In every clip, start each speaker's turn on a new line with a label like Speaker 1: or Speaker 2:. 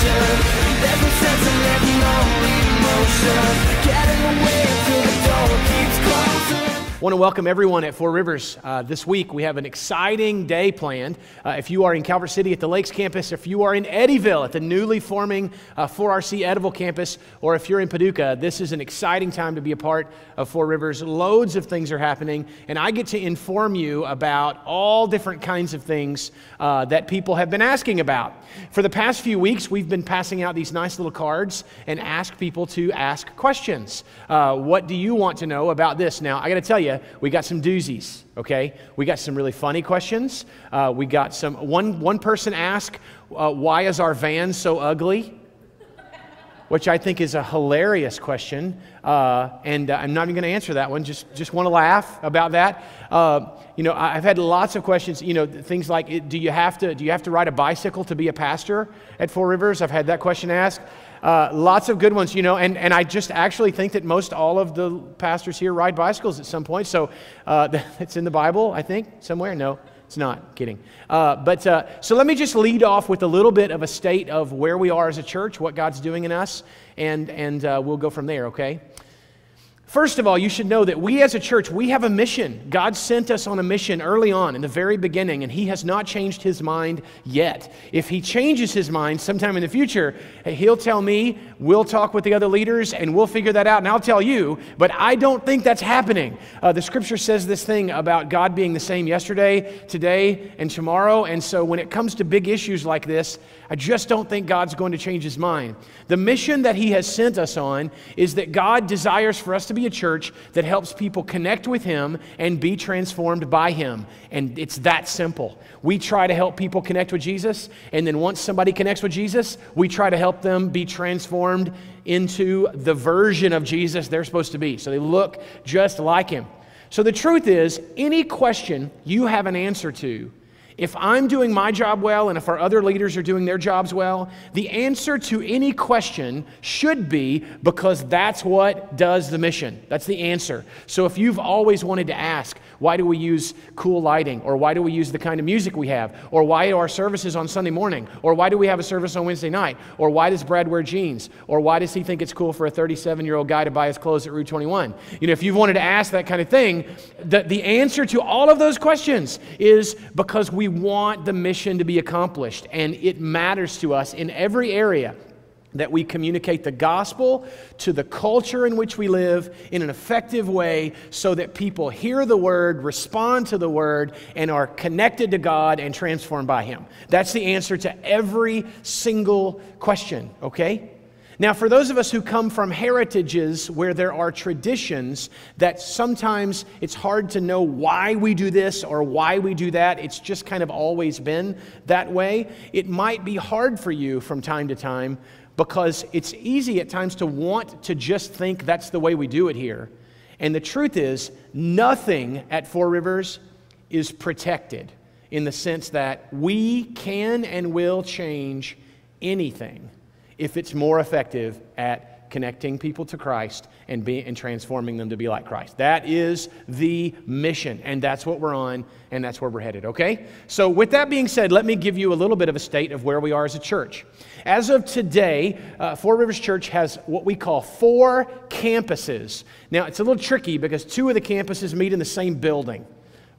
Speaker 1: motion. There's no sense in living no emotion. Getting away till the door keeps closing.
Speaker 2: I want to welcome everyone at Four Rivers. This week we have an exciting day planned. If you are in Calvert City at the Lakes campus, if you are in Eddyville at the newly forming 4RC Eddyville campus, or if you're in Paducah, this is an exciting time to be a part of Four Rivers. Loads of things are happening, and I get to inform you about all different kinds of things that people have been asking about. For the past few weeks, we've been passing out these nice little cards and ask people to ask questions. What do you want to know about this? Now, I got to tell you, we got some doozies, okay? We got some really funny questions. We got some, one person asked, why is our van so ugly? Which I think is a hilarious question, and I'm not even going to answer that one. Just want to laugh about that. I've had lots of questions. Things like, do you have to ride a bicycle to be a pastor at Four Rivers? I've had that question asked. Lots of good ones, and I just actually think that most all of the pastors here ride bicycles at some point. So it's in the Bible, I think, somewhere. No. It's not. Kidding. So let me just lead off with a little bit of a state of where we are as a church, what God's doing in us, and we'll go from there, okay? First of all, you should know that we as a church, we have a mission. God sent us on a mission early on in the very beginning, and He has not changed His mind yet. If He changes His mind sometime in the future, He'll tell me, we'll talk with the other leaders, and we'll figure that out, and I'll tell you, but I don't think that's happening. The Scripture says this thing about God being the same yesterday, today, and tomorrow, and so when it comes to big issues like this, I just don't think God's going to change His mind. The mission that He has sent us on is that God desires for us to be a church that helps people connect with Him and be transformed by Him. And it's that simple. We try to help people connect with Jesus, and then once somebody connects with Jesus, we try to help them be transformed into the version of Jesus they're supposed to be, so they look just like Him. So the truth is, any question you have an answer to, if I'm doing my job well and if our other leaders are doing their jobs well, the answer to any question should be because that's what does the mission. That's the answer. So if you've always wanted to ask, why do we use cool lighting? Or why do we use the kind of music we have? Or why are our services on Sunday morning? Or why do we have a service on Wednesday night? Or why does Brad wear jeans? Or why does he think it's cool for a 37-year-old guy to buy his clothes at Route 21? If you've wanted to ask that kind of thing, the answer to all of those questions is because we want the mission to be accomplished, and it matters to us in every area that we communicate the gospel to the culture in which we live in an effective way so that people hear the word, respond to the word, and are connected to God and transformed by Him. That's the answer to every single question, okay? Now, for those of us who come from heritages where there are traditions that sometimes it's hard to know why we do this or why we do that, it's just kind of always been that way, it might be hard for you from time to time because it's easy at times to want to just think that's the way we do it here. And the truth is, nothing at Four Rivers is protected in the sense that we can and will change anything if it's more effective at connecting people to Christ and transforming them to be like Christ. That is the mission, and that's what we're on, and that's where we're headed, okay? So with that being said, let me give you a little bit of a state of where we are as a church. As of today, Four Rivers Church has what we call 4 campuses. Now, it's a little tricky because 2 of the campuses meet in the same building.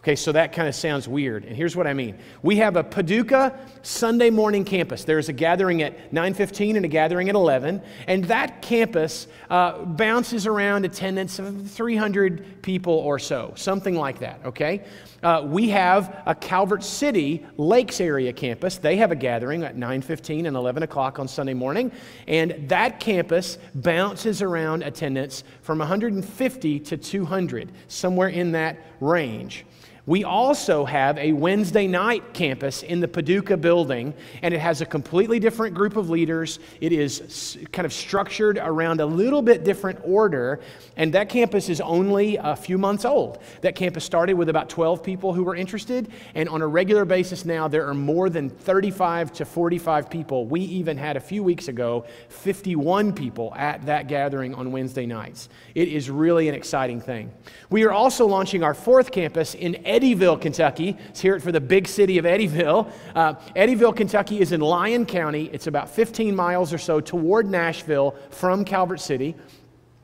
Speaker 2: Okay, so that kind of sounds weird, and here's what I mean. We have a Paducah Sunday morning campus. There's a gathering at 9:15 and a gathering at 11, and that campus bounces around attendance of 300 people or so, something like that, okay? We have a Calvert City Lakes area campus. They have a gathering at 9:15 and 11 o'clock on Sunday morning, and that campus bounces around attendance from 150 to 200, somewhere in that range. We also have a Wednesday night campus in the Paducah building, and it has a completely different group of leaders. It is kind of structured around a little bit different order, and that campus is only a few months old. That campus started with about 12 people who were interested, and on a regular basis now there are more than 35 to 45 people. We even had a few weeks ago 51 people at that gathering on Wednesday nights. It is really an exciting thing. We are also launching our 4th campus in Eddyville, Kentucky. Let's hear it for the big city of Eddyville. Eddyville, Kentucky is in Lyon County. It's about 15 miles or so toward Nashville from Calvert City.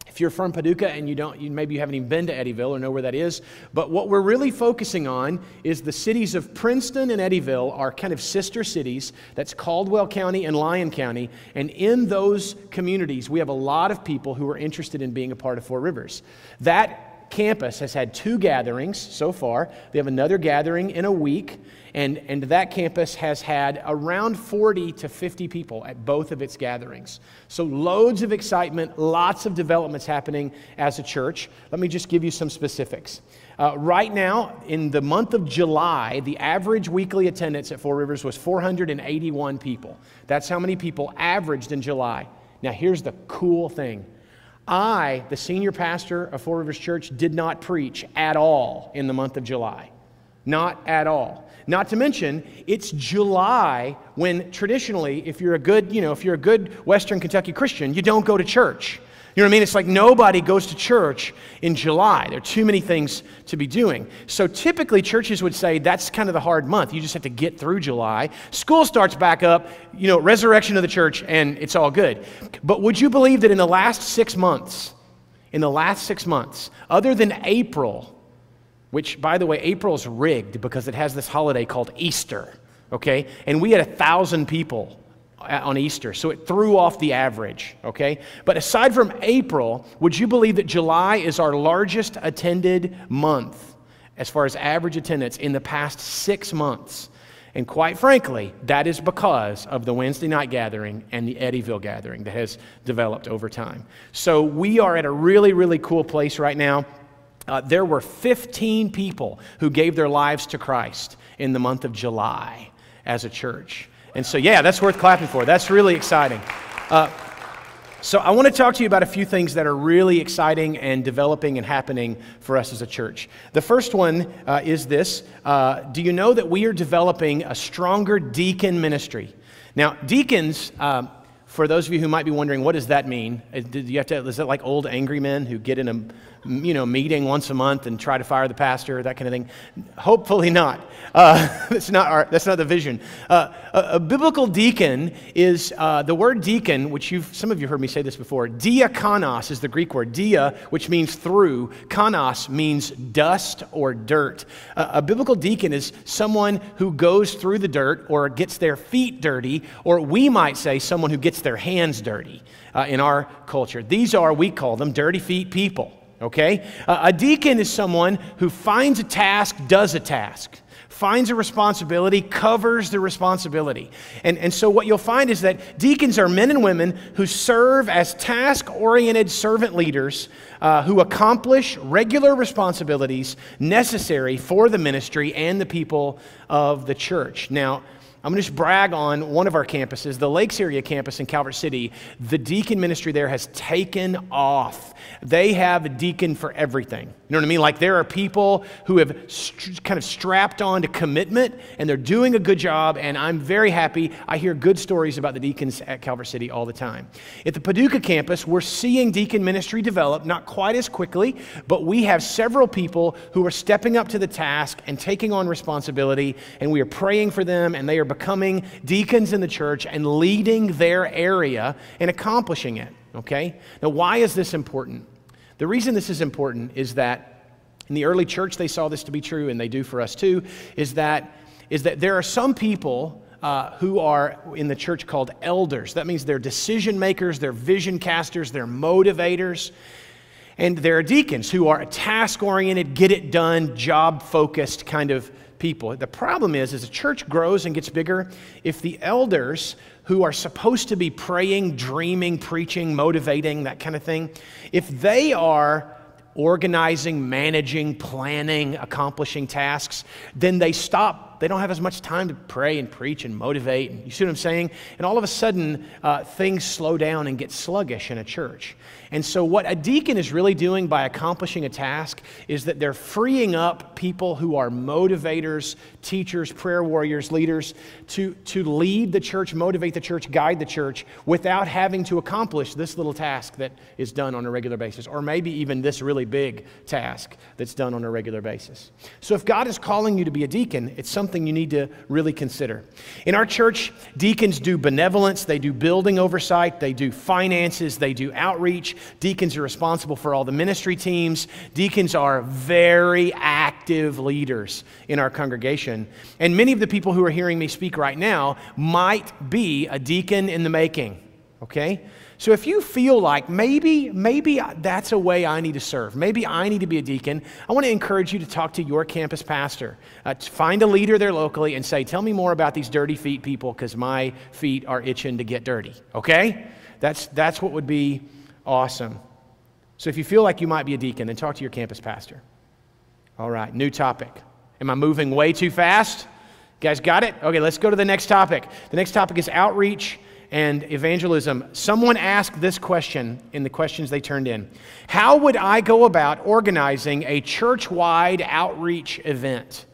Speaker 2: If you're from Paducah and maybe you haven't even been to Eddyville or know where that is, but what we're really focusing on is the cities of Princeton and Eddyville are kind of sister cities. That's Caldwell County and Lyon County, and in those communities, we have a lot of people who are interested in being a part of Four Rivers. That campus has had 2 gatherings so far. They have another gathering in a week, and that campus has had around 40 to 50 people at both of its gatherings. So loads of excitement, lots of developments happening as a church. Let me just give you some specifics. Right now, in the month of July, the average weekly attendance at Four Rivers was 481 people. That's how many people averaged in July. Now here's the cool thing. I, the senior pastor of Four Rivers Church, did not preach at all in the month of July. Not at all. Not to mention, it's July when traditionally, if you're a good Western Kentucky Christian, you don't go to church. You know what I mean? It's like nobody goes to church in July. There are too many things to be doing. So typically churches would say that's kind of the hard month. You just have to get through July. School starts back up, resurrection of the church, and it's all good. But would you believe that in the last 6 months, other than April, which, by the way, April's rigged because it has this holiday called Easter, okay? And we had 1,000 people on Easter, so it threw off the average, okay? But aside from April, would you believe that July is our largest attended month as far as average attendance in the past 6 months? And quite frankly, that is because of the Wednesday night gathering and the Eddyville gathering that has developed over time. So we are at a really, really cool place right now. There were 15 people who gave their lives to Christ in the month of July as a church. And so, yeah, that's worth clapping for. That's really exciting. So I want to talk to you about a few things that are really exciting and developing and happening for us as a church. The first one is this. Do you know that we are developing a stronger deacon ministry? Now, deacons, for those of you who might be wondering, what does that mean? Is that like old angry men who get in a meeting once a month and try to fire the pastor, that kind of thing? Hopefully not. That's not the vision. A biblical deacon is the word deacon, which some of you heard me say this before. Diakonos is the Greek word. Dia, which means through. Konos means dust or dirt. A biblical deacon is someone who goes through the dirt or gets their feet dirty, or we might say someone who gets their hands dirty in our culture. We call them dirty feet people. Okay? A deacon is someone who finds a task, does a task, finds a responsibility, covers the responsibility. And so what you'll find is that deacons are men and women who serve as task-oriented servant leaders who accomplish regular responsibilities necessary for the ministry and the people of the church. Now, I'm going to just brag on one of our campuses, the Lakes Area campus in Calvert City. The deacon ministry there has taken off. They have a deacon for everything. You know what I mean? Like there are people who have kind of strapped on to commitment, and they're doing a good job, and I'm very happy. I hear good stories about the deacons at Calvert City all the time. At the Paducah campus, we're seeing deacon ministry develop, not quite as quickly, but we have several people who are stepping up to the task and taking on responsibility, and we are praying for them, and they are becoming deacons in the church and leading their area and accomplishing it, okay? Now, why is this important? The reason this is important is that in the early church they saw this to be true, and they do for us too, is that there are some people who are in the church called elders. That means they're decision makers, they're vision casters, they're motivators. And there are deacons who are task-oriented, get-it-done, job-focused kind of people. The problem is, as a church grows and gets bigger, if the elders who are supposed to be praying, dreaming, preaching, motivating, that kind of thing, if they are organizing, managing, planning, accomplishing tasks, then they stop They don't have as much time to pray and preach and motivate. You see what I'm saying? And all of a sudden, things slow down and get sluggish in a church. And so what a deacon is really doing by accomplishing a task is that they're freeing up people who are motivators, teachers, prayer warriors, leaders, to lead the church, motivate the church, guide the church without having to accomplish this little task that is done on a regular basis, or maybe even this really big task that's done on a regular basis. So if God is calling you to be a deacon, it's something you need to really consider. In our church, deacons do benevolence, they do building oversight, they do finances, they do outreach. Deacons are responsible for all the ministry teams. Deacons are very active leaders in our congregation. And many of the people who are hearing me speak right now might be a deacon in the making, okay? So if you feel like maybe that's a way I need to serve, maybe I need to be a deacon, I want to encourage you to talk to your campus pastor. Find a leader there locally and say, tell me more about these dirty feet people because my feet are itching to get dirty, okay? That's what would be awesome. So if you feel like you might be a deacon, then talk to your campus pastor. All right, new topic. Am I moving way too fast? You guys got it? Okay, let's go to the next topic. The next topic is outreach and evangelism. Someone asked this question in the questions they turned in. How would I go about organizing a church-wide outreach event?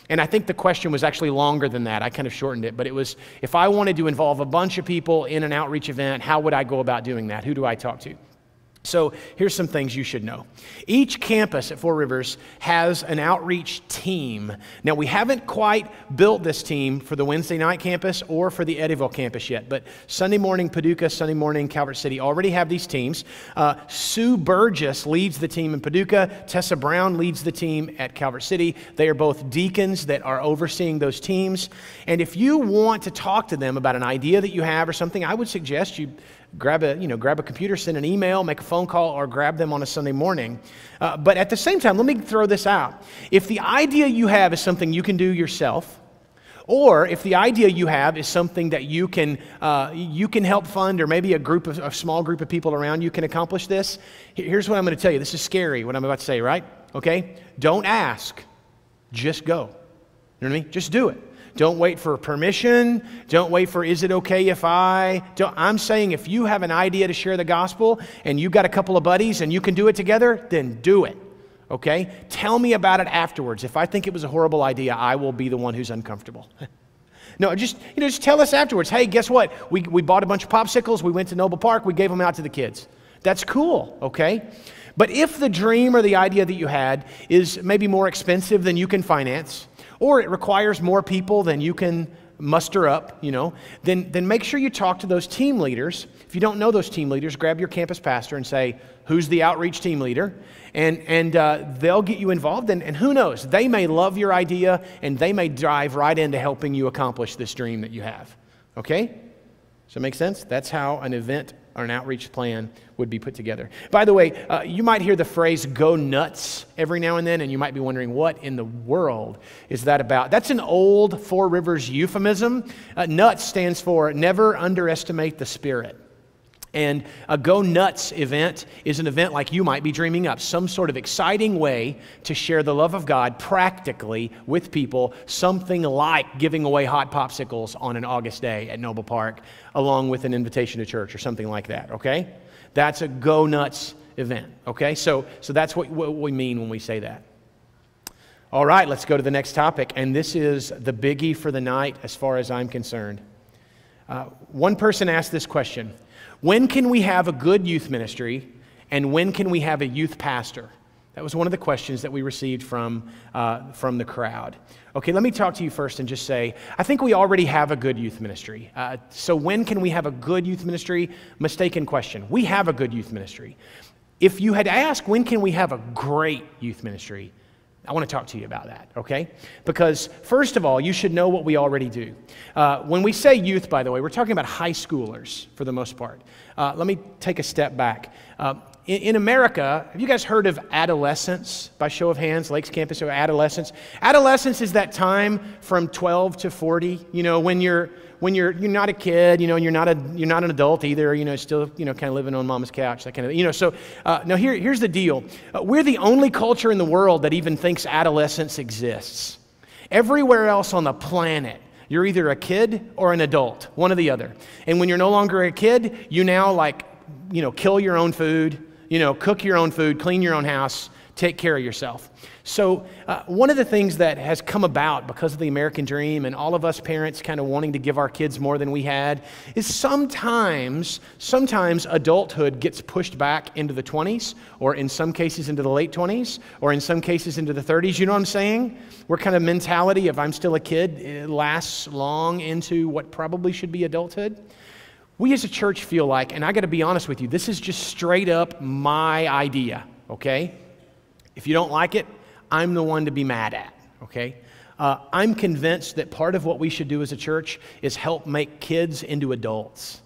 Speaker 2: And I think the question was actually longer than that. I kind of shortened it, but it was, if I wanted to involve a bunch of people in an outreach event, how would I go about doing that? Who do I talk to? So here's some things you should know. Each campus at Four Rivers has an outreach team. Now, we haven't quite built this team for the Wednesday night campus or for the Eddyville campus yet, but Sunday morning Paducah, Sunday morning Calvert City already have these teams. Sue Burgess leads the team in Paducah. Tessa Brown leads the team at Calvert City. They are both deacons that are overseeing those teams. And if you want to talk to them about an idea that you have or something, I would suggest you grab a computer, send an email, make a phone call, or grab them on a Sunday morning. But at the same time, let me throw this out. If the idea you have is something you can do yourself, or if the idea you have is something that you can help fund, or maybe a small group of people around you can accomplish this, here's what I'm going to tell you. This is scary, what I'm about to say, right? Okay? Don't ask. Just go. You know what I mean? Just do it. Don't wait for permission. Don't wait for, is it okay if I'm saying if you have an idea to share the gospel and you've got a couple of buddies and you can do it together, then do it, okay? Tell me about it afterwards. If I think it was a horrible idea, I will be the one who's uncomfortable. No, just tell us afterwards. Hey, guess what? We bought a bunch of popsicles. We went to Noble Park. We gave them out to the kids. That's cool, okay? But if the dream or the idea that you had is maybe more expensive than you can finance, or it requires more people than you can muster up, then make sure you talk to those team leaders. If you don't know those team leaders, grab your campus pastor and say, who's the outreach team leader? And they'll get you involved. And who knows, they may love your idea and they may dive right into helping you accomplish this dream that you have. Okay? Does that make sense? That's how an event or an outreach plan would be put together. By the way, you might hear the phrase go nuts every now and then, and you might be wondering, what in the world is that about? That's an old Four Rivers euphemism. Nuts stands for never underestimate the Spirit. And a Go Nuts event is an event like you might be dreaming up, some sort of exciting way to share the love of God practically with people, something like giving away hot popsicles on an August day at Noble Park, along with an invitation to church or something like that, okay? That's a Go Nuts event, okay? So that's what we mean when we say that. All right, let's go to the next topic, and this is the biggie for the night as far as I'm concerned. One person asked this question: when can we have a good youth ministry, and when can we have a youth pastor? That was one of the questions that we received from the crowd. Okay, let me talk to you first and just say, I think we already have a good youth ministry. So when can we have a good youth ministry? Mistaken question. We have a good youth ministry. If you had asked, when can we have a great youth ministry? I want to talk to you about that, okay? Because first of all, you should know what we already do. When we say youth, by the way, we're talking about high schoolers for the most part. Let me take a step back. In America, have you guys heard of adolescence? By show of hands, Lakes Campus, or adolescence? Adolescence is that time from 12 to 40, when you're not a kid, and you're not an adult either, still, kind of living on mama's couch, that kind of, So now here's the deal. We're the only culture in the world that even thinks adolescence exists. Everywhere else on the planet, you're either a kid or an adult, one or the other. And when you're no longer a kid, you now kill your own food, cook your own food, clean your own house, take care of yourself. So one of the things that has come about because of the American dream and all of us parents kind of wanting to give our kids more than we had is sometimes adulthood gets pushed back into the 20s, or in some cases into the late 20s, or in some cases into the 30s. You know what I'm saying? We're kind of mentality of I'm still a kid. It lasts long into what probably should be adulthood. We as a church feel like, and I got to be honest with you, this is just straight up my idea, okay? If you don't like it, I'm the one to be mad at, okay? I'm convinced that part of what we should do as a church is help make kids into adults.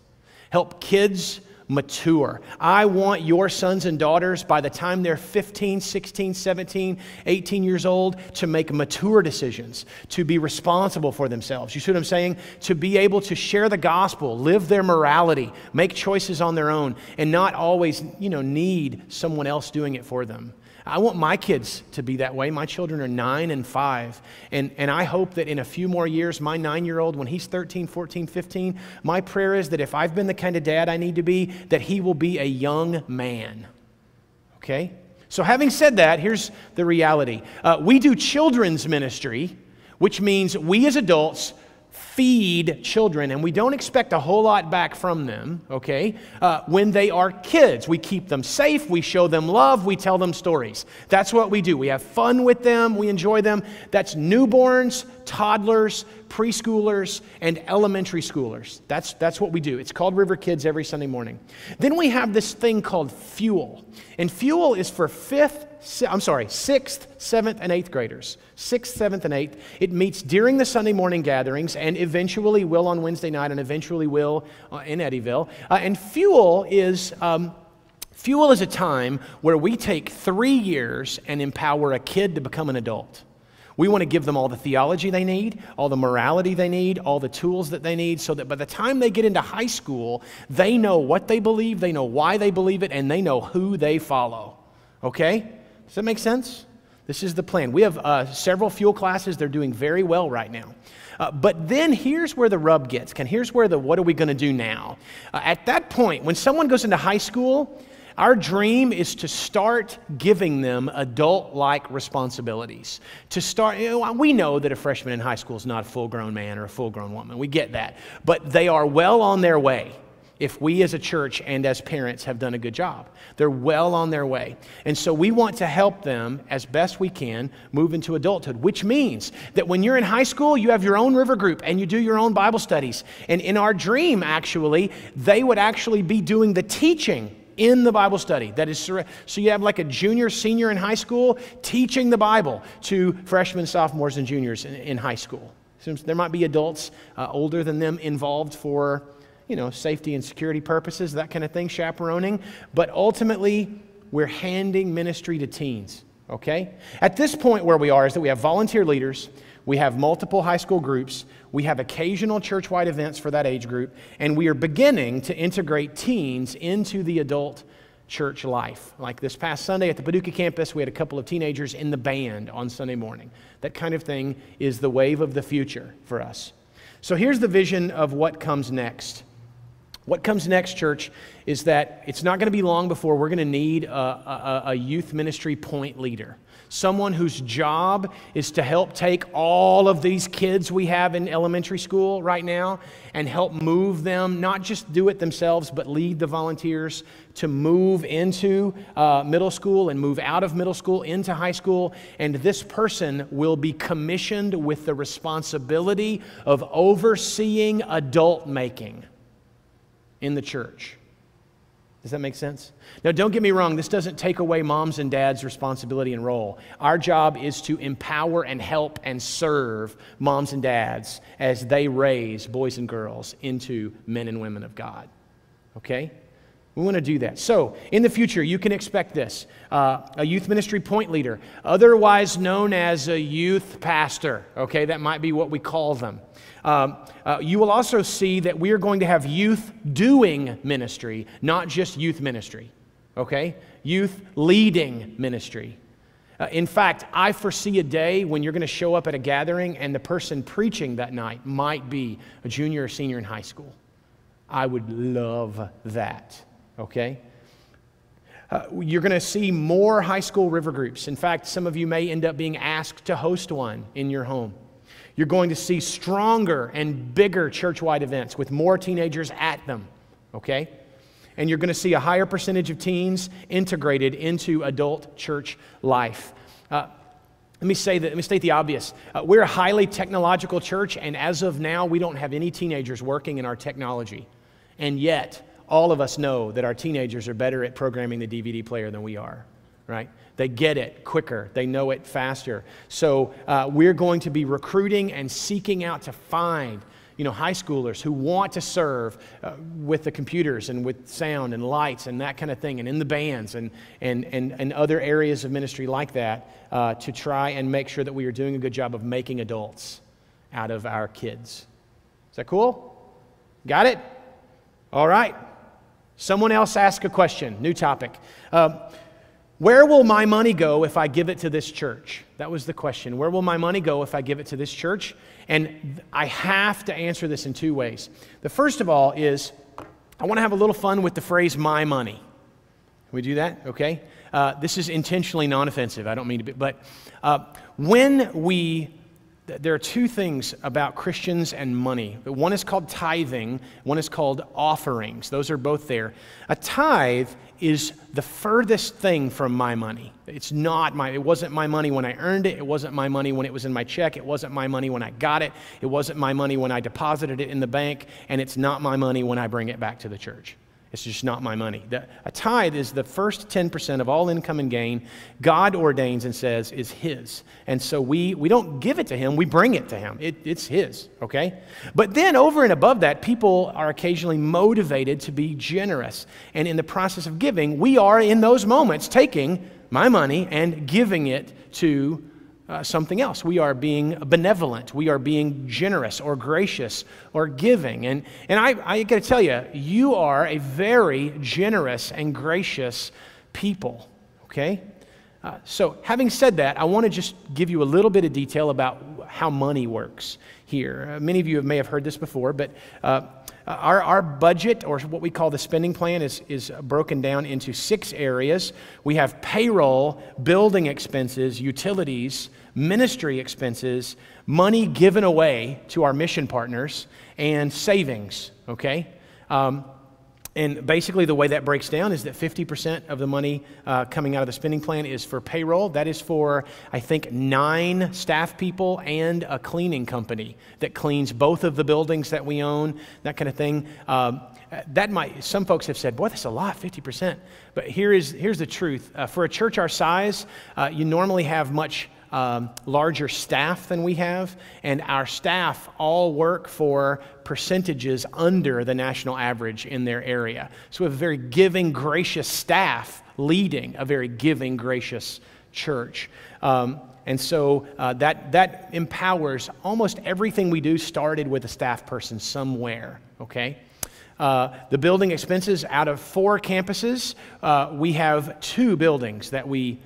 Speaker 2: Help kids mature. I want your sons and daughters, by the time they're 15, 16, 17, 18 years old, to make mature decisions, to be responsible for themselves. You see what I'm saying? To be able to share the gospel, live their morality, make choices on their own, and not always, need someone else doing it for them. I want my kids to be that way. My children are 9 and 5. And I hope that in a few more years, my 9-year-old, when he's 13, 14, 15, my prayer is that if I've been the kind of dad I need to be, that he will be a young man. Okay? So having said that, here's the reality. We do children's ministry, which means we as adults feed children, and we don't expect a whole lot back from them, okay? When they are kids, we keep them safe, we show them love, we tell them stories. That's what we do. We have fun with them, we enjoy them. That's newborns, toddlers, preschoolers, and elementary schoolers. That's what we do. It's called River Kids every Sunday morning. Then we have this thing called Fuel. And Fuel is for 6th, 7th, and 8th graders. 6th, 7th, and 8th. It meets during the Sunday morning gatherings and eventually will on Wednesday night and eventually will in Eddyville. And Fuel is a time where we take 3 years and empower a kid to become an adult. We want to give them all the theology they need, all the morality they need, all the tools that they need, so that by the time they get into high school, they know what they believe, they know why they believe it, and they know who they follow. Okay? Does that make sense? This is the plan. We have several Fuel classes. They're doing very well right now. But then here's where the rub gets. Here's where what are we going to do now? At that point, when someone goes into high school, our dream is to start giving them adult-like responsibilities. To start, we know that a freshman in high school is not a full-grown man or a full-grown woman. We get that. But they are well on their way if we as a church and as parents have done a good job. They're well on their way. And so we want to help them as best we can move into adulthood, which means that when you're in high school, you have your own river group and you do your own Bible studies. And in our dream, actually, they would actually be doing the teaching in the Bible study. That is, so you have like a junior, senior in high school teaching the Bible to freshmen, sophomores, and juniors in high school. So there might be adults older than them involved for, safety and security purposes, that kind of thing, chaperoning. But ultimately, we're handing ministry to teens, okay? At this point where we are is that we have volunteer leaders, we have multiple high school groups, we have occasional church-wide events for that age group, and we are beginning to integrate teens into the adult church life. Like this past Sunday at the Paducah campus, we had a couple of teenagers in the band on Sunday morning. That kind of thing is the wave of the future for us. So here's the vision of what comes next. What comes next, church, is that it's not going to be long before we're going to need a youth ministry point leader. Someone whose job is to help take all of these kids we have in elementary school right now and help move them, not just do it themselves, but lead the volunteers to move into middle school and move out of middle school into high school. And this person will be commissioned with the responsibility of overseeing adult making in the church. Does that make sense? Now, don't get me wrong. This doesn't take away moms and dads' responsibility and role. Our job is to empower and help and serve moms and dads as they raise boys and girls into men and women of God. Okay? We want to do that. So, in the future, you can expect this. A youth ministry point leader, otherwise known as a youth pastor. Okay? That might be what we call them. You will also see that we are going to have youth doing ministry, not just youth ministry, okay? Youth leading ministry. In fact, I foresee a day when you're going to show up at a gathering and the person preaching that night might be a junior or senior in high school. I would love that, okay? You're going to see more high school river groups. In fact, some of you may end up being asked to host one in your home. You're going to see stronger and bigger church-wide events with more teenagers at them, okay? And you're going to see a higher percentage of teens integrated into adult church life. Let me state the obvious. We're a highly technological church, and as of now, we don't have any teenagers working in our technology. And yet, all of us know that our teenagers are better at programming the DVD player than we are, right? They get it quicker. They know it faster. So we're going to be recruiting and seeking out to find high schoolers who want to serve with the computers and with sound and lights and that kind of thing, and in the bands and other areas of ministry like that, to try and make sure that we are doing a good job of making adults out of our kids. Is that cool? Got it? All right. Someone else ask a question. New topic. Where will my money go if I give it to this church? That was the question. Where will my money go if I give it to this church? And I have to answer this in two ways. The first of all is I want to have a little fun with the phrase "my money." Can we do that? Okay. This is intentionally non-offensive. I don't mean to be, but there are two things about Christians and money. One is called tithing, one is called offerings. Those are both there. A tithe is the furthest thing from my money. It wasn't my money when I earned it. It wasn't my money when it was in my check. It wasn't my money when I got it. It wasn't my money when I deposited it in the bank. And it's not my money when I bring it back to the church. It's just not my money. A tithe is the first 10% of all income and gain God ordains and says is His. And so we don't give it to Him, we bring it to Him. It's His, okay? But then over and above that, people are occasionally motivated to be generous. And in the process of giving, we are in those moments taking my money and giving it to something else. We are being benevolent. We are being generous or gracious or giving. And I got to tell you, you are a very generous and gracious people, okay? So having said that, I want to just give you a little bit of detail about how money works here. Many of you may have heard this before, but our budget, or what we call the spending plan, is broken down into 6 areas. We have payroll, building expenses, utilities, ministry expenses, money given away to our mission partners, and savings, okay? And basically the way that breaks down is that 50% of the money coming out of the spending plan is for payroll. That is for, I think, 9 staff people and a cleaning company that cleans both of the buildings that we own, that kind of thing. Some folks have said, boy, that's a lot, 50%. But here's the truth. For a church our size, you normally have much larger staff than we have, and our staff all work for percentages under the national average in their area. So we have a very giving, gracious staff leading a very giving, gracious church. And so that empowers almost everything we do started with a staff person somewhere, okay? The building expenses, out of 4 campuses, we have 2 buildings that we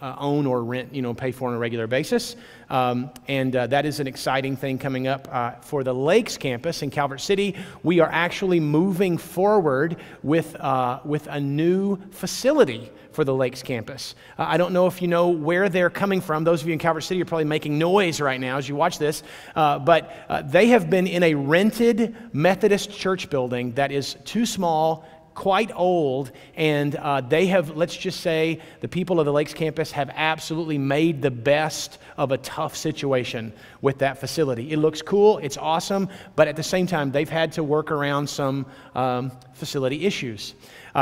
Speaker 2: own or rent, pay for on a regular basis. And that is an exciting thing coming up for the Lakes campus in Calvert City. We are actually moving forward with a new facility for the Lakes campus. I don't know if you know where they're coming from. Those of you in Calvert City are probably making noise right now as you watch this. But they have been in a rented Methodist church building that is too small, quite old, and they have, let's just say, the people of the Lakes campus have absolutely made the best of a tough situation with that facility. It looks cool, it's awesome, but at the same time, they've had to work around some facility issues.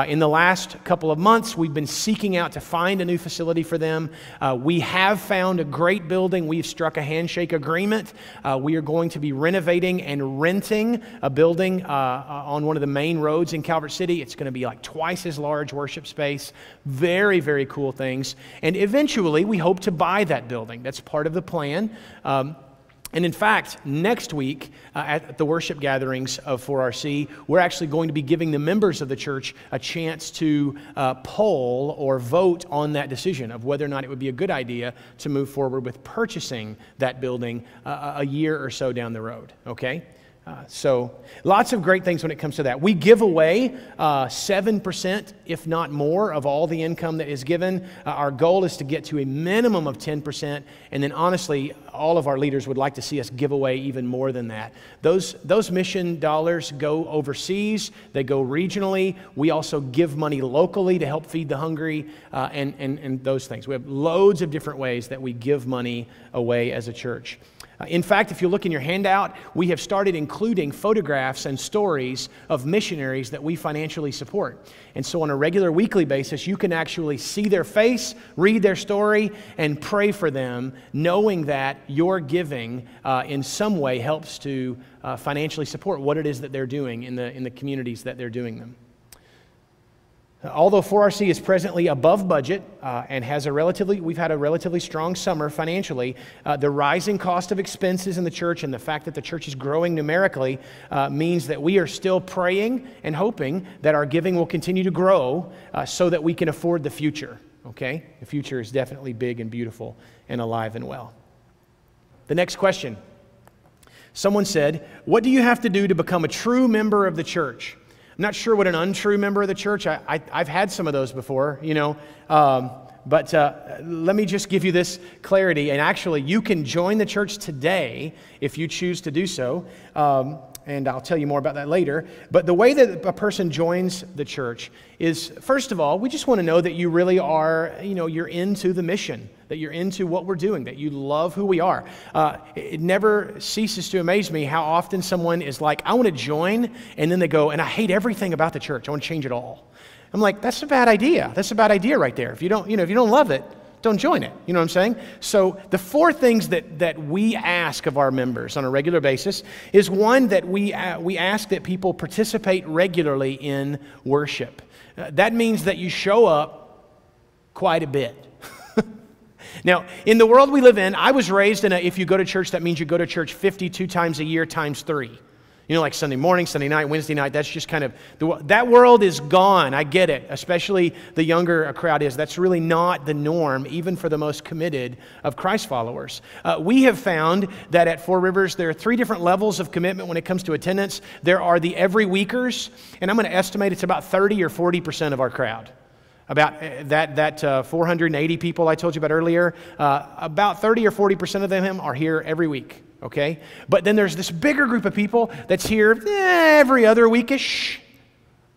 Speaker 2: In the last couple of months, we've been seeking out to find a new facility for them. We have found a great building. We've struck a handshake agreement. We are going to be renovating and renting a building on one of the main roads in Calvert City. It's going to be like twice as large worship space. Very, very cool things. And eventually, we hope to buy that building. That's part of the plan. And in fact, next week at the worship gatherings of 4RC, we're actually going to be giving the members of the church a chance to poll or vote on that decision of whether or not it would be a good idea to move forward with purchasing that building a year or so down the road, okay? So lots of great things when it comes to that. We give away 7%, if not more, of all the income that is given. Our goal is to get to a minimum of 10%, and then honestly, all of our leaders would like to see us give away even more than that. Those mission dollars go overseas. They go regionally. We also give money locally to help feed the hungry and those things. We have loads of different ways that we give money away as a church. In fact, if you look in your handout, we have started including photographs and stories of missionaries that we financially support. And so on a regular weekly basis, you can actually see their face, read their story, and pray for them, knowing that your giving in some way helps to financially support what it is that they're doing in the communities that they're doing them. Although 4RC is presently above budget and we've had a relatively strong summer financially, the rising cost of expenses in the church and the fact that the church is growing numerically means that we are still praying and hoping that our giving will continue to grow so that we can afford the future, okay? The future is definitely big and beautiful and alive and well. The next question. Someone said, "What do you have to do to become a true member of the church?" I'm not sure what an untrue member of the church, I've had some of those before, but let me just give you this clarity. And actually, you can join the church today if you choose to do so, and I'll tell you more about that later. But the way that a person joins the church is, first of all, we just want to know that you really are, you're into the mission, that you're into what we're doing, that you love who we are. It never ceases to amaze me how often someone is like, I want to join, and then they go, and I hate everything about the church. I want to change it all. I'm like, that's a bad idea. That's a bad idea right there. If you don't love it, don't join it. You know what I'm saying? So the four things that we ask of our members on a regular basis is, one, that we ask that people participate regularly in worship. That means that you show up quite a bit. Now, in the world we live in, I was raised in if you go to church, that means you go to church 52 times a year times 3. Like Sunday morning, Sunday night, Wednesday night, that's just kind of, that world is gone. I get it, especially the younger a crowd is. That's really not the norm, even for the most committed of Christ followers. We have found that at Four Rivers, there are 3 different levels of commitment when it comes to attendance. There are the every weekers, and I'm going to estimate it's about 30 or 40% of our crowd. About that 480 people I told you about earlier, about 30 or 40% of them are here every week. Okay? But then there's this bigger group of people that's here every other weekish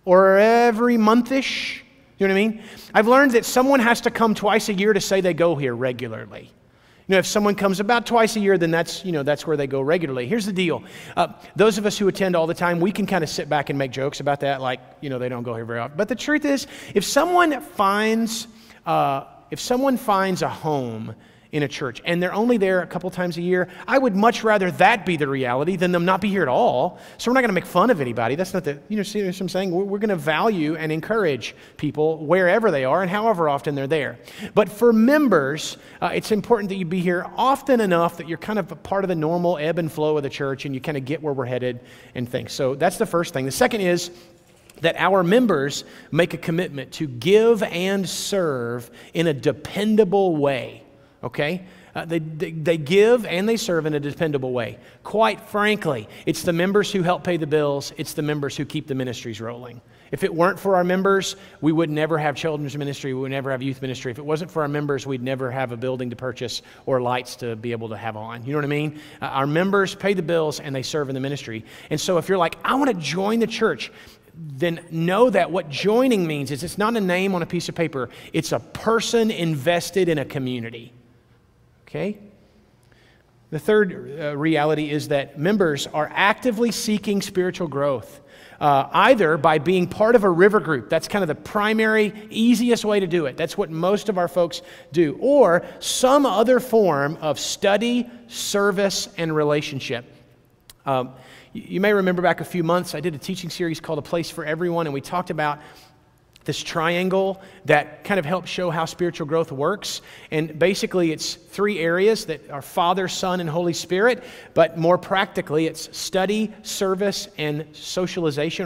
Speaker 2: or every monthish. You know what I mean? I've learned that someone has to come twice a year to say they go here regularly. If someone comes about twice a year, then that's where they go regularly. Here's the deal. Those of us who attend all the time, we can kind of sit back and make jokes about that, like, they don't go here very often. But the truth is, if someone finds a home in a church and they're only there a couple times a year, I would much rather that be the reality than them not be here at all. So we're not going to make fun of anybody. That's not see what I'm saying? We're going to value and encourage people wherever they are and however often they're there. But for members, it's important that you be here often enough that you're kind of a part of the normal ebb and flow of the church and you kind of get where we're headed and things. So that's the first thing. The second is that our members make a commitment to give and serve in a dependable way. Okay? They give and they serve in a dependable way. Quite frankly, it's the members who help pay the bills. It's the members who keep the ministries rolling. If it weren't for our members, we would never have children's ministry. We would never have youth ministry. If it wasn't for our members, we'd never have a building to purchase or lights to be able to have on. You know what I mean? Our members pay the bills and they serve in the ministry. And so if you're like, I want to join the church, then know that what joining means is it's not a name on a piece of paper. It's a person invested in a community. Okay? The third reality is that members are actively seeking spiritual growth, either by being part of a river group. That's kind of the primary, easiest way to do it. That's what most of our folks do. Or some other form of study, service, and relationship. You may remember back a few months, I did a teaching series called A Place for Everyone, and we talked about this triangle that kind of helps show how spiritual growth works. And basically, it's 3 areas that are Father, Son, and Holy Spirit. But more practically, it's study, service, and socialization,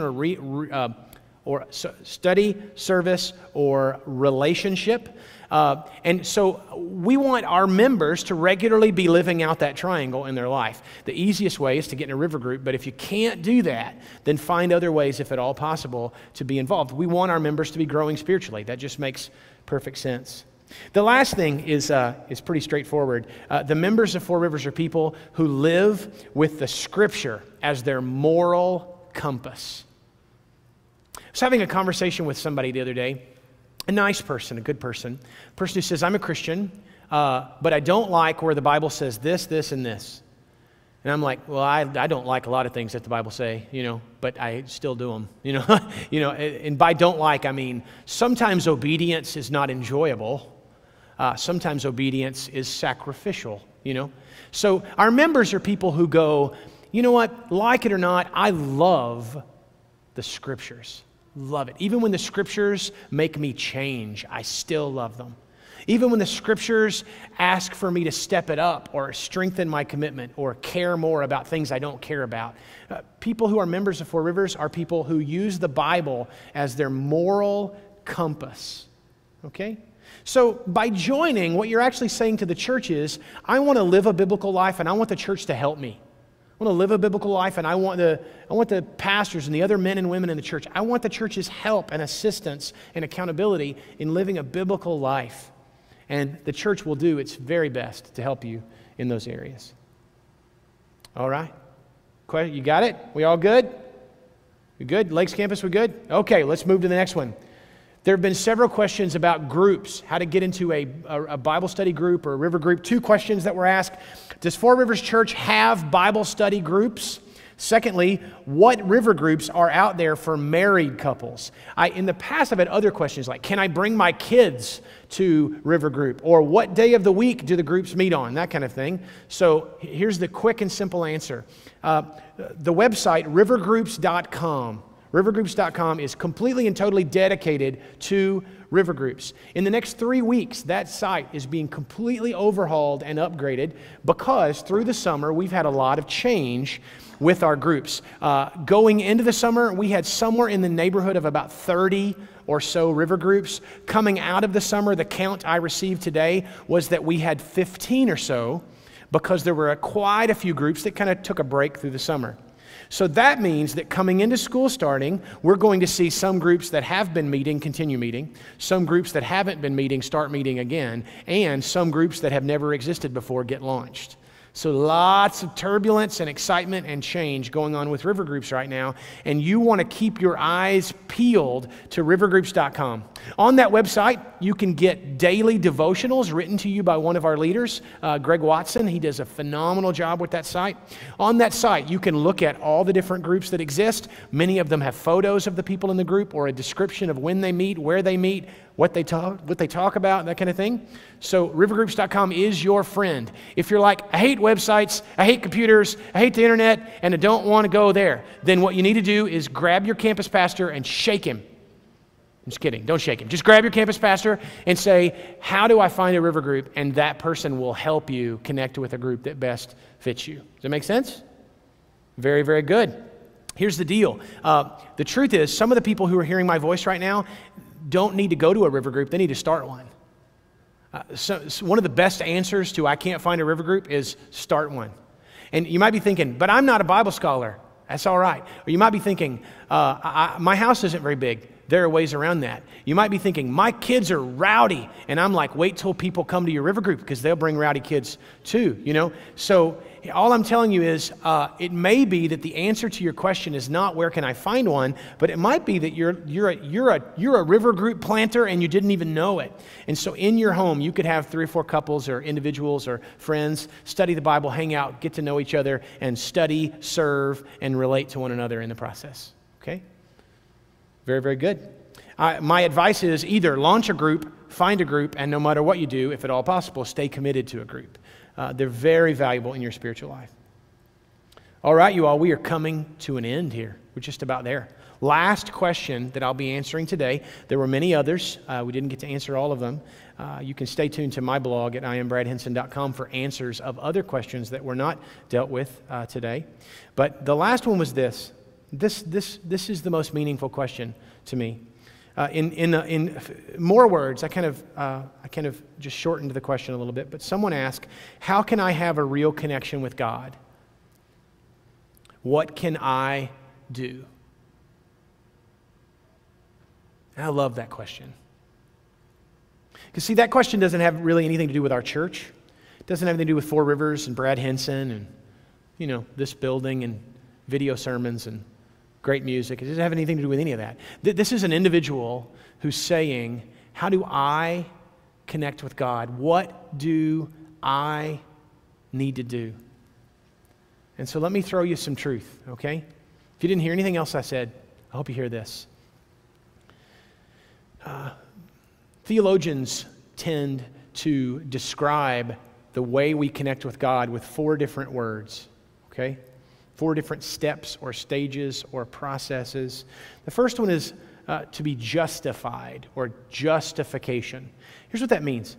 Speaker 2: or study, service, or relationship. And so we want our members to regularly be living out that triangle in their life. The easiest way is to get in a river group, but if you can't do that, then find other ways, if at all possible, to be involved. We want our members to be growing spiritually. That just makes perfect sense. The last thing is pretty straightforward. The members of Four Rivers are people who live with the Scripture as their moral compass. I was having a conversation with somebody the other day. A nice person, a good person, a person who says, I'm a Christian, but I don't like where the Bible says this, this, and this. And I'm like, well, I don't like a lot of things that the Bible say, but I still do them, and by don't like, I mean, sometimes obedience is not enjoyable. Sometimes obedience is sacrificial, So our members are people who go, you know what, like it or not, I love the Scriptures. Love it. Even when the Scriptures make me change, I still love them. Even when the Scriptures ask for me to step it up or strengthen my commitment or care more about things I don't care about. People who are members of Four Rivers are people who use the Bible as their moral compass. Okay? So by joining, what you're actually saying to the church is, I want to live a biblical life and I want the church to help me. I want to live a biblical life, and I want the pastors and the other men and women in the church, I want the church's help and assistance and accountability in living a biblical life. And the church will do its very best to help you in those areas. All right? You got it? We all good? We good? Lakes Campus, we good? Okay, let's move to the next one. There have been several questions about groups, how to get into a Bible study group or a river group. 2 questions that were asked. Does Four Rivers Church have Bible study groups? Secondly, what river groups are out there for married couples? In the past, I've had other questions like, can I bring my kids to river group? Or what day of the week do the groups meet on? That kind of thing. So here's the quick and simple answer. The website, rivergroups.com. Rivergroups.com is completely and totally dedicated to river groups. In the next 3 weeks, that site is being completely overhauled and upgraded because through the summer, we've had a lot of change with our groups. Going into the summer, we had somewhere in the neighborhood of about 30 or so river groups. Coming out of the summer, the count I received today was that we had 15 or so because there were quite a few groups that kind of took a break through the summer. So that means that coming into school starting, we're going to see some groups that have been meeting continue meeting, some groups that haven't been meeting start meeting again, and some groups that have never existed before get launched. So lots of turbulence and excitement and change going on with river groups right now, and you want to keep your eyes peeled to rivergroups.com. On that website, you can get daily devotionals written to you by one of our leaders, Greg Watson. He does a phenomenal job with that site. On that site, you can look at all the different groups that exist. Many of them have photos of the people in the group or a description of when they meet, where they meet, what they talk about, that kind of thing. So rivergroups.com is your friend. If you're like, I hate websites, I hate computers, I hate the internet, and I don't want to go there, then what you need to do is grab your campus pastor and shake him. I'm just kidding. Don't shake him. Just grab your campus pastor and say, how do I find a river group? And that person will help you connect with a group that best fits you. Does that make sense? Very, very good. Here's the deal. The truth is, some of the people who are hearing my voice right now don't need to go to a river group. They need to start one. So one of the best answers to I can't find a river group is start one. And you might be thinking, but I'm not a Bible scholar. That's all right. Or you might be thinking, my house isn't very big. There are ways around that. You might be thinking, my kids are rowdy. And I'm like, wait till people come to your river group because they'll bring rowdy kids too, So all I'm telling you is it may be that the answer to your question is not where can I find one, but it might be that you're a river group planter and you didn't even know it. And so in your home, you could have 3 or 4 couples or individuals or friends study the Bible, hang out, get to know each other, and study, serve, and relate to one another in the process. Okay? Very, very good. My advice is either launch a group, find a group, and no matter what you do, if at all possible, stay committed to a group. They're very valuable in your spiritual life. All right, you all, we are coming to an end here. We're just about there. Last question that I'll be answering today. There were many others. We didn't get to answer all of them. You can stay tuned to my blog at iambradhenson.com for answers of other questions that were not dealt with today. But the last one was this. This is the most meaningful question to me. In more words, I kind of just shortened the question a little bit. But someone asked, "How can I have a real connection with God? What can I do?" And I love that question. Because see, that question doesn't have really anything to do with our church. It doesn't have anything to do with Four Rivers and Brad Henson and, this building and video sermons and great music. It doesn't have anything to do with any of that. This is an individual who's saying, how do I connect with God? What do I need to do? And so let me throw you some truth, okay? If you didn't hear anything else I said, I hope you hear this. Theologians tend to describe the way we connect with God with 4 different words, okay? 4 different steps or stages or processes. The first one is to be justified or justification. Here's what that means.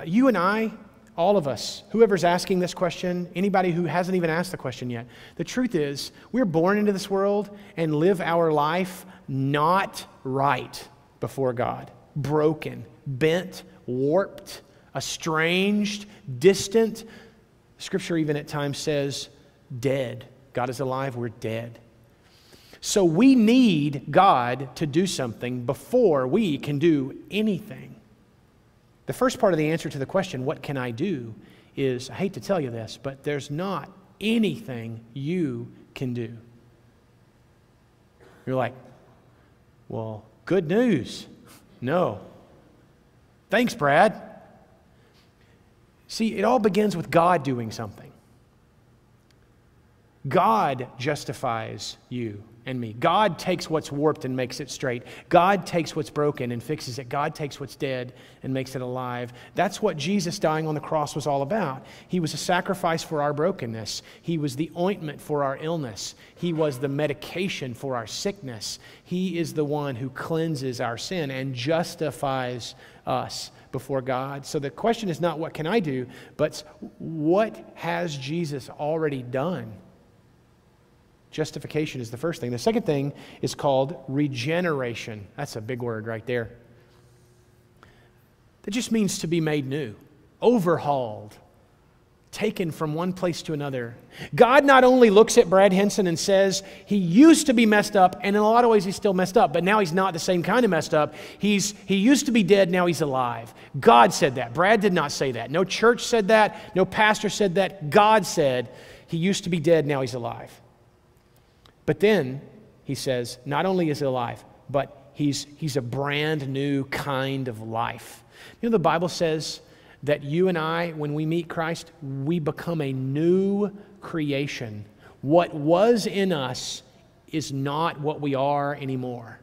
Speaker 2: You and I, all of us, whoever's asking this question, anybody who hasn't even asked the question yet, the truth is we're born into this world and live our life not right before God. Broken, bent, warped, estranged, distant. Scripture even at times says dead. God is alive, we're dead. So we need God to do something before we can do anything. The first part of the answer to the question, what can I do, is, I hate to tell you this, but there's not anything you can do. You're like, well, good news. No. Thanks, Brad. See, it all begins with God doing something. God justifies you and me. God takes what's warped and makes it straight. God takes what's broken and fixes it. God takes what's dead and makes it alive. That's what Jesus dying on the cross was all about. He was a sacrifice for our brokenness. He was the ointment for our illness. He was the medication for our sickness. He is the one who cleanses our sin and justifies us before God. So the question is not what can I do, but what has Jesus already done? Justification is the first thing. The second thing is called regeneration. That's a big word right there. That just means to be made new, overhauled, taken from one place to another. God not only looks at Brad Henson and says, he used to be messed up, and in a lot of ways he's still messed up, but now he's not the same kind of messed up. He used to be dead, now he's alive. God said that. Brad did not say that. No church said that. No pastor said that. God said, he used to be dead, now he's alive. But then, he says, not only is he alive, but he's a brand new kind of life. You know, the Bible says that you and I, when we meet Christ, we become a new creation. What was in us is not what we are anymore.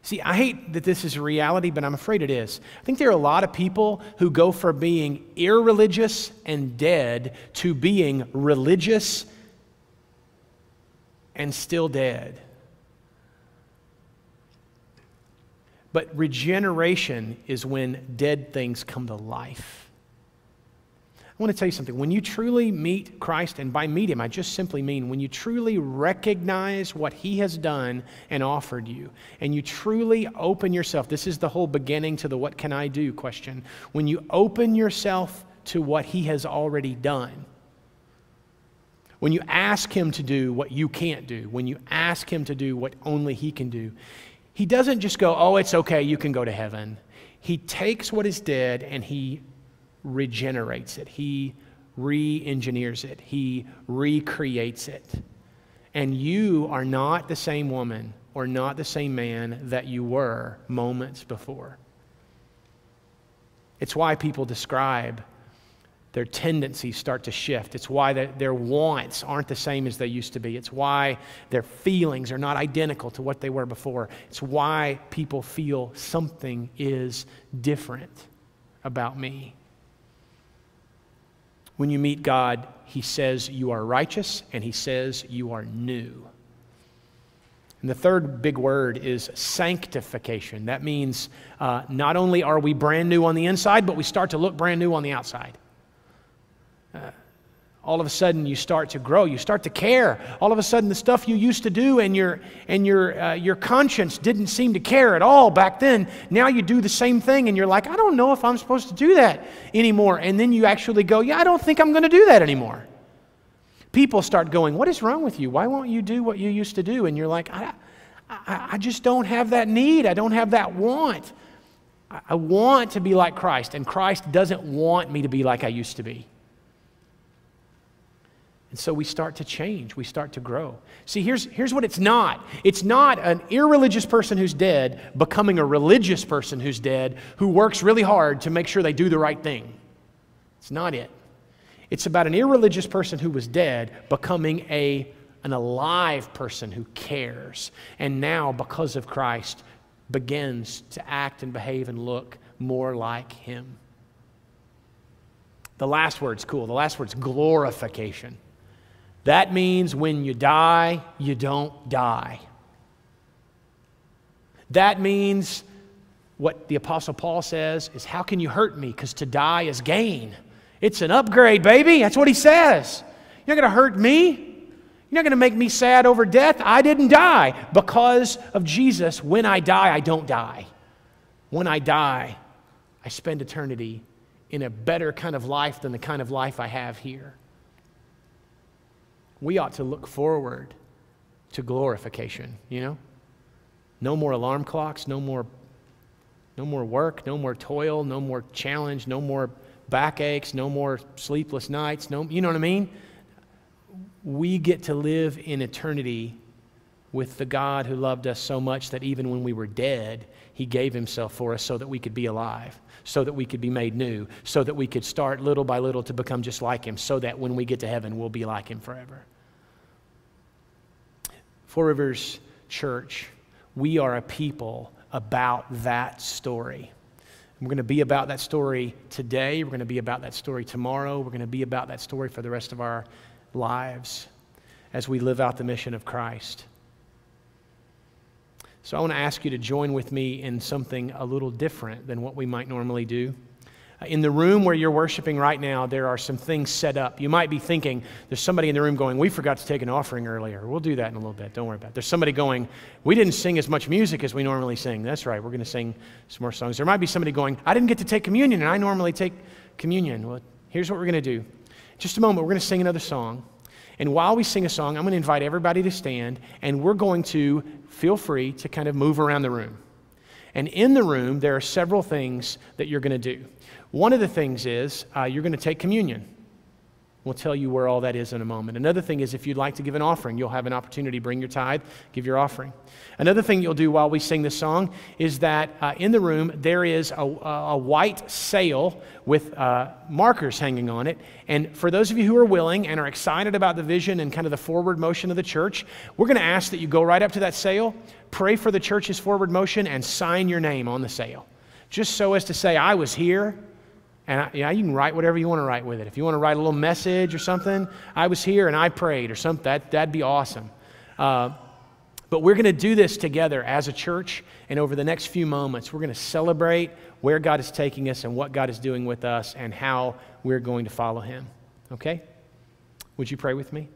Speaker 2: See, I hate that this is a reality, but I'm afraid it is. I think there are a lot of people who go from being irreligious and dead to being religious and still dead. But regeneration is when dead things come to life. I want to tell you something. When you truly meet Christ, and by meet Him, I just simply mean when you truly recognize what He has done and offered you, and you truly open yourself, this is the whole beginning to the what can I do question. When you open yourself to what He has already done, when you ask Him to do what you can't do, when you ask Him to do what only He can do, He doesn't just go, oh, it's okay, you can go to heaven. He takes what is dead and He regenerates it. He re-engineers it. He recreates it. And you are not the same woman or not the same man that you were moments before. It's why people describe their tendencies start to shift. It's why their wants aren't the same as they used to be. It's why their feelings are not identical to what they were before. It's why people feel something is different about me. When you meet God, He says you are righteous and He says you are new. And the third big word is sanctification. That means not only are we brand new on the inside, but we start to look brand new on the outside. All of a sudden you start to grow, you start to care. All of a sudden the stuff you used to do and your conscience didn't seem to care at all back then, now you do the same thing and you're like, I don't know if I'm supposed to do that anymore. And then you actually go, yeah, I don't think I'm going to do that anymore. People start going, what is wrong with you? Why won't you do what you used to do? And you're like, I just don't have that need. I don't have that want. I want to be like Christ, and Christ doesn't want me to be like I used to be. And so we start to change. We start to grow. See, here's what it's not. It's not an irreligious person who's dead becoming a religious person who's dead who works really hard to make sure they do the right thing. It's not it. It's about an irreligious person who was dead becoming an alive person who cares. And now, because of Christ, begins to act and behave and look more like Him. The last word's cool. The last word's glorification. That means when you die, you don't die. That means what the Apostle Paul says is, how can you hurt me? Because to die is gain. It's an upgrade, baby. That's what he says. You're not going to hurt me. You're not going to make me sad over death. I didn't die. Because of Jesus, when I die, I don't die. When I die, I spend eternity in a better kind of life than the kind of life I have here. We ought to look forward to glorification, you know? No more alarm clocks, no more work, no more toil, no more challenge, no more backaches, no more sleepless nights, you know what I mean? We get to live in eternity with the God who loved us so much that even when we were dead, He gave Himself for us so that we could be alive, so that we could be made new, so that we could start little by little to become just like Him, so that when we get to heaven, we'll be like Him forever. Four Rivers Church, we are a people about that story. We're going to be about that story today. We're going to be about that story tomorrow. We're going to be about that story for the rest of our lives as we live out the mission of Christ. So I want to ask you to join with me in something a little different than what we might normally do. In the room where you're worshiping right now, there are some things set up. You might be thinking, there's somebody in the room going, we forgot to take an offering earlier. We'll do that in a little bit. Don't worry about it. There's somebody going, we didn't sing as much music as we normally sing. That's right. We're going to sing some more songs. There might be somebody going, I didn't get to take communion, and I normally take communion. Well, here's what we're going to do. Just a moment, we're going to sing another song. And while we sing a song, I'm going to invite everybody to stand, and we're going to feel free to kind of move around the room. And in the room, there are several things that you're going to do. One of the things is you're going to take communion. We'll tell you where all that is in a moment. Another thing is if you'd like to give an offering, you'll have an opportunity to bring your tithe, give your offering. Another thing you'll do while we sing this song is that in the room there is a white sail with markers hanging on it. And for those of you who are willing and are excited about the vision and kind of the forward motion of the church, we're going to ask that you go right up to that sail, pray for the church's forward motion, and sign your name on the sail. Just so as to say, I was here. And you can write whatever you want to write with it. If you want to write a little message or something, I was here and I prayed or something, that'd be awesome. But we're going to do this together as a church, and over the next few moments, we're going to celebrate where God is taking us and what God is doing with us and how we're going to follow Him. Okay? Would you pray with me?